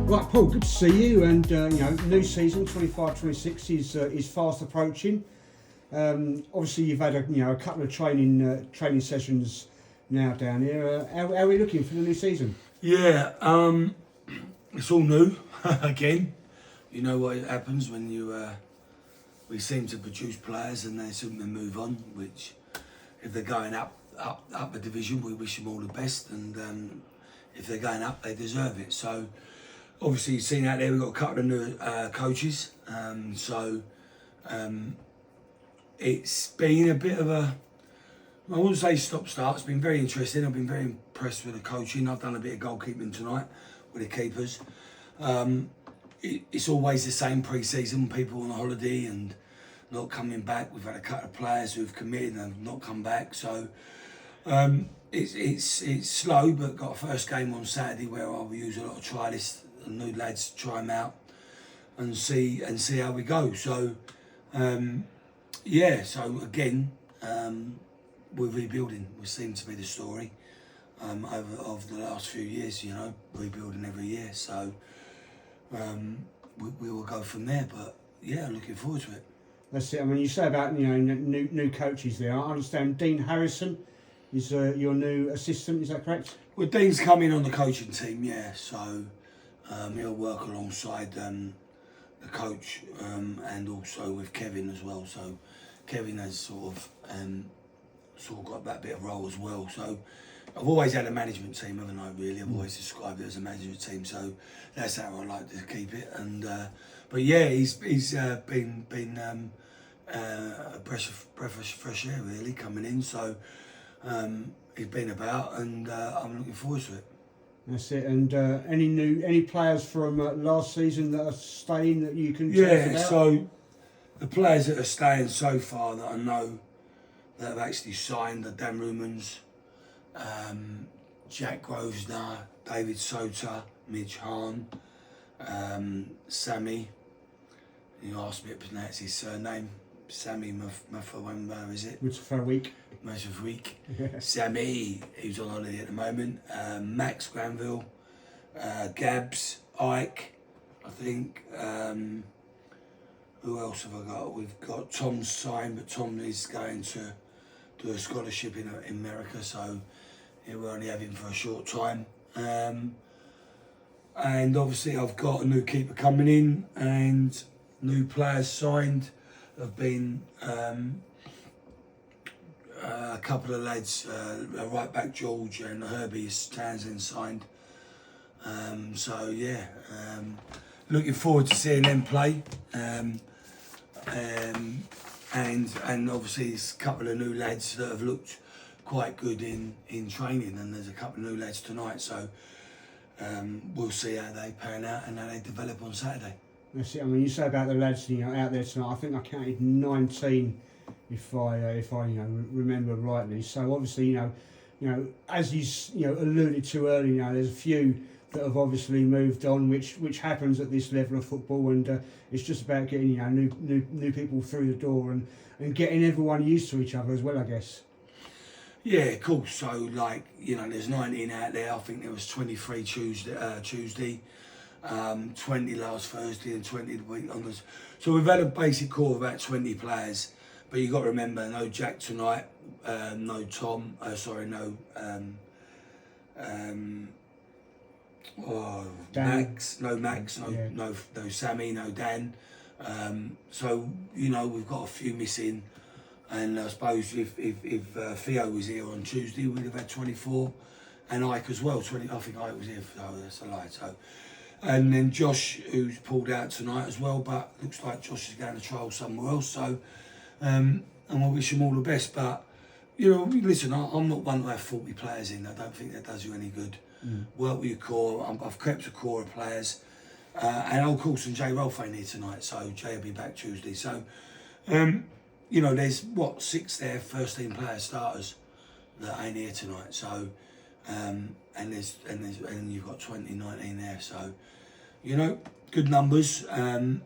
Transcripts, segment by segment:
Right, Paul, good to see you. And new season 25-26 is fast approaching. Obviously, you've had a couple of training sessions now down here. How are we looking for the new season? Yeah, it's all new again. You know what happens when we seem to produce players and they seem to move on. Which, if they're going up a division, we wish them all the best, and if they're going up, they deserve it. So, obviously, you've seen out there we've got a couple of new coaches. It's been a bit of a, I wouldn't say stop-start. It's been very interesting. I've been very impressed with the coaching. I've done a bit of goalkeeping tonight with the keepers. It's always the same pre-season, people on holiday and not coming back. We've had a couple of players who've committed and have not come back. So it's slow, but got a first game on Saturday where I'll use a lot of trialists and new lads to try them out and see how we go. So so again, we're rebuilding. We seem to be the story of the last few years. Rebuilding every year. So we will go from there. But yeah, looking forward to it. That's it. I mean, you say about new coaches there. I understand Dean Harrison is your new assistant. Is that correct? Well, Dean's coming on the coaching team. Yeah, so he'll work alongside the coach and also with Kevin as well. So Kevin has sort of got that bit of role as well. So I've always had a management team, haven't I? Really, I've always described it as a management team. So that's how I like to keep it. And but yeah, he's been a breath of fresh air really coming in. So he's been about, and I'm looking forward to it. That's it. And any players from last season that are staying that you can tell us about? So the players that are staying so far that I know that have actually signed are Dan Rumans, Jack Grosvenor, David Sota, Mitch Hahn, Sammy. You asked me to pronounce his surname. Sammy Mafawemba, is it? Mutafawik. Sammy, who's on holiday at the moment. Max Granville, Gabs, Ike, I think. Who else have I got? We've got Tom's signed, but Tom is going to do a scholarship in America, so we'll only have him for a short time. And obviously I've got a new keeper coming in and new players signed. Have been a couple of lads, right back George and Herbie Townsend signed. Looking forward to seeing them play. And obviously there's a couple of new lads that have looked quite good in training, and there's a couple of new lads tonight. So we'll see how they pan out and how they develop on Saturday. That's it. I mean, you say about the lads, out there tonight. I think I counted 19, if I remember rightly. So obviously, as you alluded to earlier, there's a few that have obviously moved on, which happens at this level of football, and it's just about getting new people through the door and getting everyone used to each other as well, I guess. Yeah, cool. So there's 19 out there. I think there was 23 Tuesday. 20 last Thursday and 20 the week on this. So we've had a basic core of about 20 players, but you've got to remember, no Jack tonight, no Tom, Max, no Sammy, no Dan. So we've got a few missing, and I suppose if Theo was here on Tuesday, we'd have had 24, and Ike as well. 20. I think Ike was here, so that's a lie. So. And then Josh, who's pulled out tonight as well, but looks like Josh is going to trial somewhere else. So, and I wish him all the best. But, listen, I'm not one to have 40 players in. I don't think that does you any good. Work with your core. I've kept a core of players. And of course, and Jay Rolfe ain't here tonight, so Jay will be back Tuesday. So, there's 6 there, first team players, starters that ain't here tonight. So, and you've got 19 there. So, good numbers, and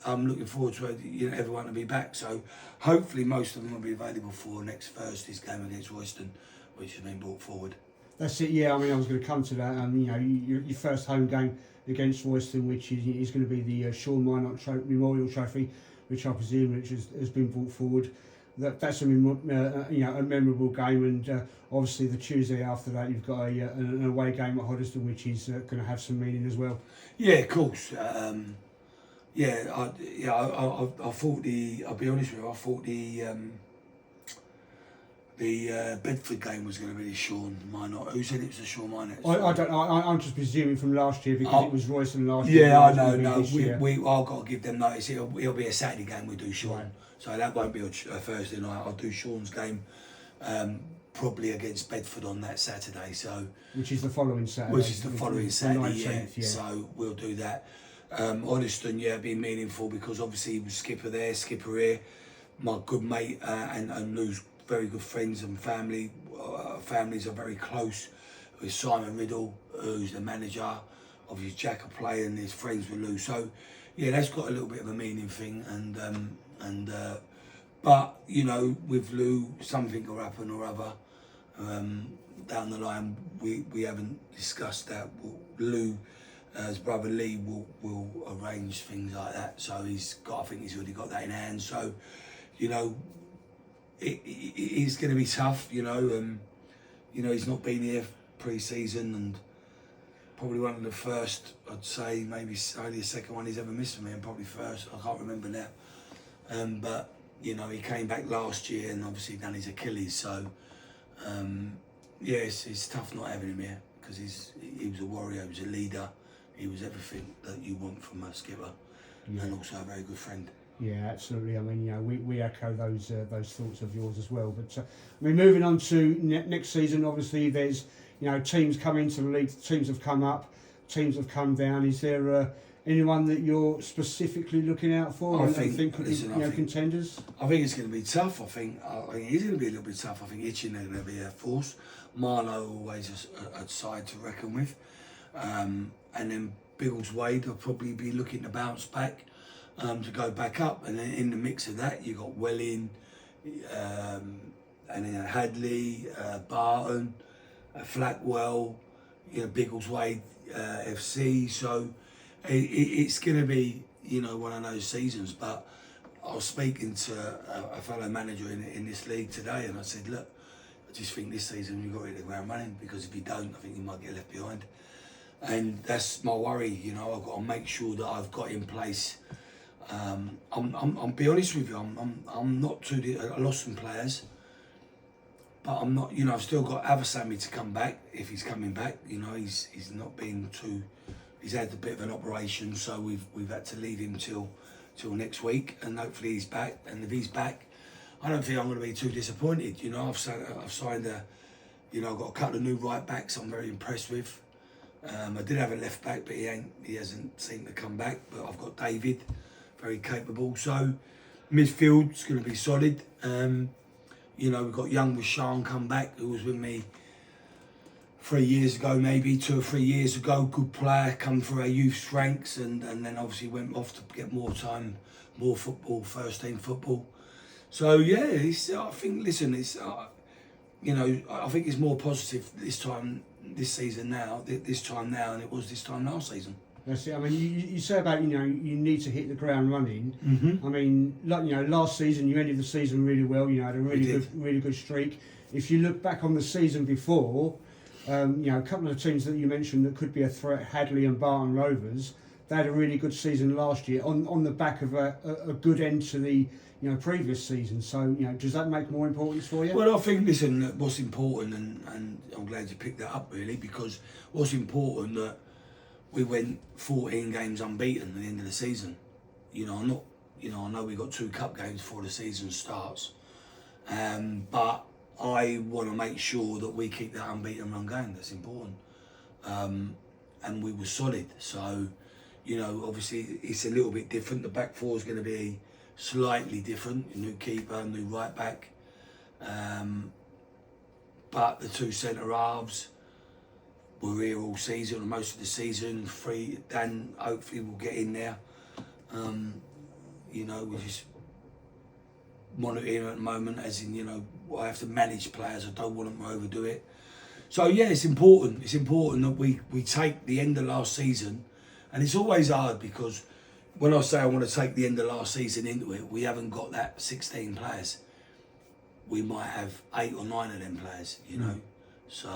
I'm looking forward to everyone to be back. So hopefully most of them will be available for next Thursday's game against Royston, which has been brought forward. That's it. Yeah, I mean, I was going to come to that. You know, your first home game against Royston, which is going to be the Sean Minot Memorial Trophy, which I presume has been brought forward. That's a memorable game, and obviously the Tuesday after that you've got an away game at Hoddesdon, which is going to have some meaning as well. Yeah, of course. I thought I'll be honest with you, I thought the Bedford game was going to be Sean Minot. Who said it was a Sean Minot? I'm just presuming from last year because it was Royston last year. Yeah, I know. No, I've got to give them notice. It'll be a Saturday game. We do Sean, right. So that won't be a Thursday night. I'll do Sean's game, probably against Bedford on that Saturday. So which is the following Saturday. Yeah. So we'll do that. Hoddesdon, it'd be meaningful because obviously he was skipper there, skipper here. My good mate and Lou's very good friends and family. Families are very close with Simon Riddle, who's the manager. Obviously Jack will play and he's friends with Lou. So yeah, that's got a little bit of a meaning thing. But you know, with Lou, something will happen or other. Down the line, we haven't discussed that. Lou, his brother Lee, will arrange things like that. So I think he's already got that in hand. So, you know, it's going to be tough. You know, he's not been here pre-season and probably one of the first, I'd say, maybe only the second one he's ever missed from me, and probably first. I can't remember now. But you know, he came back last year and obviously done his Achilles. So, it's tough not having him here because he was a warrior, he was a leader, he was everything that you want from a skipper, and also a very good friend. Yeah, absolutely. I mean, you know, we echo those thoughts of yours as well. But I mean, moving on to next season, obviously there's teams come into the league, teams have come up, teams have come down. Is there anyone that you're specifically looking out for? I think contenders. I think it's going to be tough. I think it is going to be a little bit tough. I think Itchin are going to be a force. Marlow always a side to reckon with, and then Biggleswade will probably be looking to bounce back, to go back up. And then in the mix of that, you got Welling, and then Hadley, Barton, Flackwell, Biggleswade, FC. So it's going to be one of those seasons. But I was speaking to a fellow manager in this league today, and I said, look, I just think this season you've got to hit the ground running, because if you don't, I think you might get left behind. And that's my worry. I've got to make sure that I've got in place. I'll be honest with you. I'm not too. I lost some players, but I'm not. I've still got Avasami to come back if he's coming back. He's not been too. He's had a bit of an operation, so we've had to leave him till next week, and hopefully he's back. And if he's back, I don't think I'm going to be too disappointed. I've signed I've got a couple of new right backs I'm very impressed with. I did have a left back, but he hasn't seemed to come back. But I've got David, very capable. So midfield's going to be solid. We've got young Rashan come back, who was with me 3 years ago, maybe 2 or 3 years ago. Good player, come through our youth ranks, and then obviously went off to get more time, more football, first team football. So I think. Listen, I think it's more positive this season now, this time now, than it was this time last season. That's it. I mean, you say about you need to hit the ground running. Mm-hmm. I mean, last season you ended the season really well. Had a really good streak. If you look back on the season before, a couple of the teams that you mentioned that could be a threat, Hadley and Barton Rovers, they had a really good season last year on the back of a good end to the previous season. So does that make more importance for you? Well, I think what's important, and I'm glad you picked that up really, because what's important that we went 14 games unbeaten at the end of the season. I know we got 2 cup games before the season starts, but I want to make sure that we keep that unbeaten run going. That's important, and we were solid. So, obviously it's a little bit different. The back four is going to be slightly different. New keeper, new right back, but the 2 centre halves were here all season, or most of the season. Dan hopefully will get in there. We're just monitoring at the moment, as in, I have to manage players. I don't want them to overdo it. So yeah, it's important. It's important that we take the end of last season, and it's always hard because when I say I want to take the end of last season into it, we haven't got that 16 players. We might have 8 or 9 of them players, you know. So,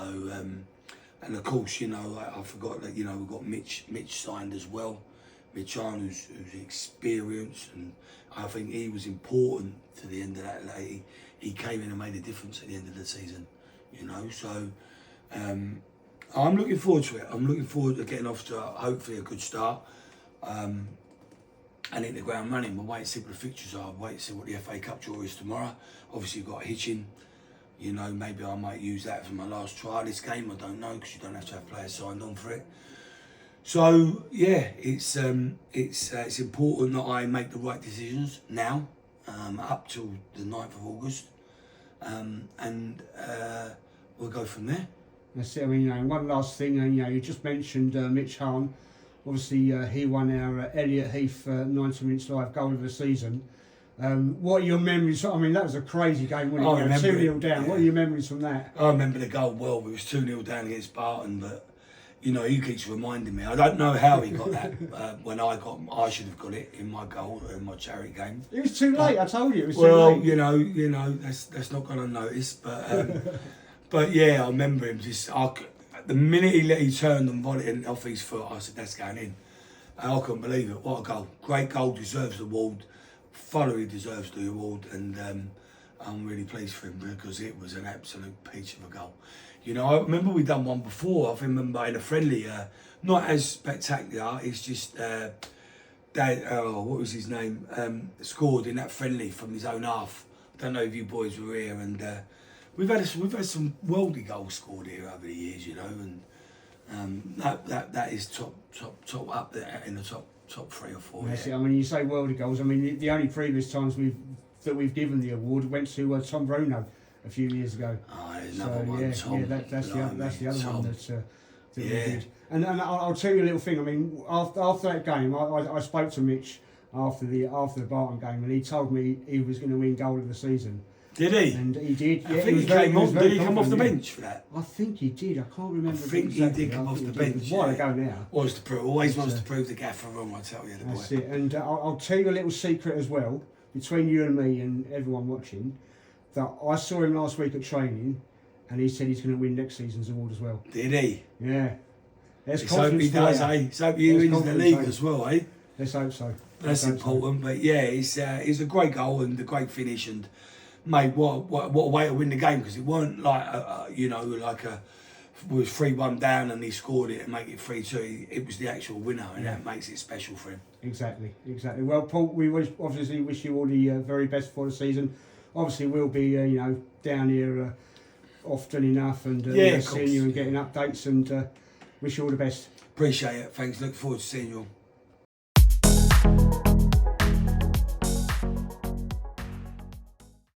and of course, you know, I forgot that, you know, we've got Mitch signed as well. Mitch on, who's experienced, and I think he was important to the end of that. Like, he came in and made a difference at the end of the season, you know. So, I'm looking forward to it. I'm looking forward to getting off to hopefully a good start. And hit the ground running. We'll wait and see what the fixtures are. Wait and see what the FA Cup draw is tomorrow. Obviously, you've got Hitchin. You know, maybe I might use that for my last trial this game. I don't know, because you don't have to have players signed on for it. So yeah, it's important that I make the right decisions now, up till the 9th of August, and we'll go from there. That's it. I mean, you know, one last thing, you know, you just mentioned Mitch Hahn. Obviously, he won our Elliot Heath 90 minutes live goal of the season. What are your memories? I mean, that was a crazy game, wasn't it? I remember 2-0 down. Yeah. What are your memories from that? I remember the goal well. It was 2-0 down against Barton, but you know, he keeps reminding me. I don't know how he got that. When I should have got it in my goal in my charity game. It was too late. I told you it was too well, late. you know, that's not going to notice, but but yeah, I remember him just. The minute he turned and volleyed it off his foot, I said, that's going in. And I couldn't believe it. What a goal. Great goal, deserves the award. Thoroughly deserves the award. And I'm really pleased for him because it was an absolute peach of a goal. You know, I remember we'd done one before. I remember in a friendly, not as spectacular. It's just, what was his name? Scored in that friendly from his own half. I don't know if you boys were here, and we've had some worldly goals scored here over the years, you know, and that is top up there in the top 3 or 4. That's it. I mean, you say worldly goals. I mean, the only previous times we've given the award went to Tom Bruno a few years ago. Oh, another one, Tom. Yeah, that's the other Tom. one that we did. And I'll tell you a little thing. I mean, after that game, I spoke to Mitch after the Barton game, and he told me he was going to win goal of the season. Did he? And he did. I think he came off. Did he come off the bench for that? I think he did. I can't remember. I think exactly. He did come off the bench. It's a while ago now. Always wants to prove the gaffer wrong, I tell you. That's it. And I'll tell you a little secret as well, between you and me and everyone watching, that I saw him last week at training, and he said he's going to win next season's award as well. Did he? Yeah. Let's hope he does, eh? Let's hope he wins the league as well, eh? Let's hope so. That's important, but yeah, it's a great goal and a great finish, and mate, what a way to win the game, because it weren't like we was 3-1 down and he scored it and make it 3-2. It was the actual winner, and that makes it special for him. Exactly. Well, Paul, we obviously wish you all the very best for the season. Obviously, we'll be down here often enough and seeing you and getting updates, and wish you all the best. Appreciate it. Thanks. Look forward to seeing you all.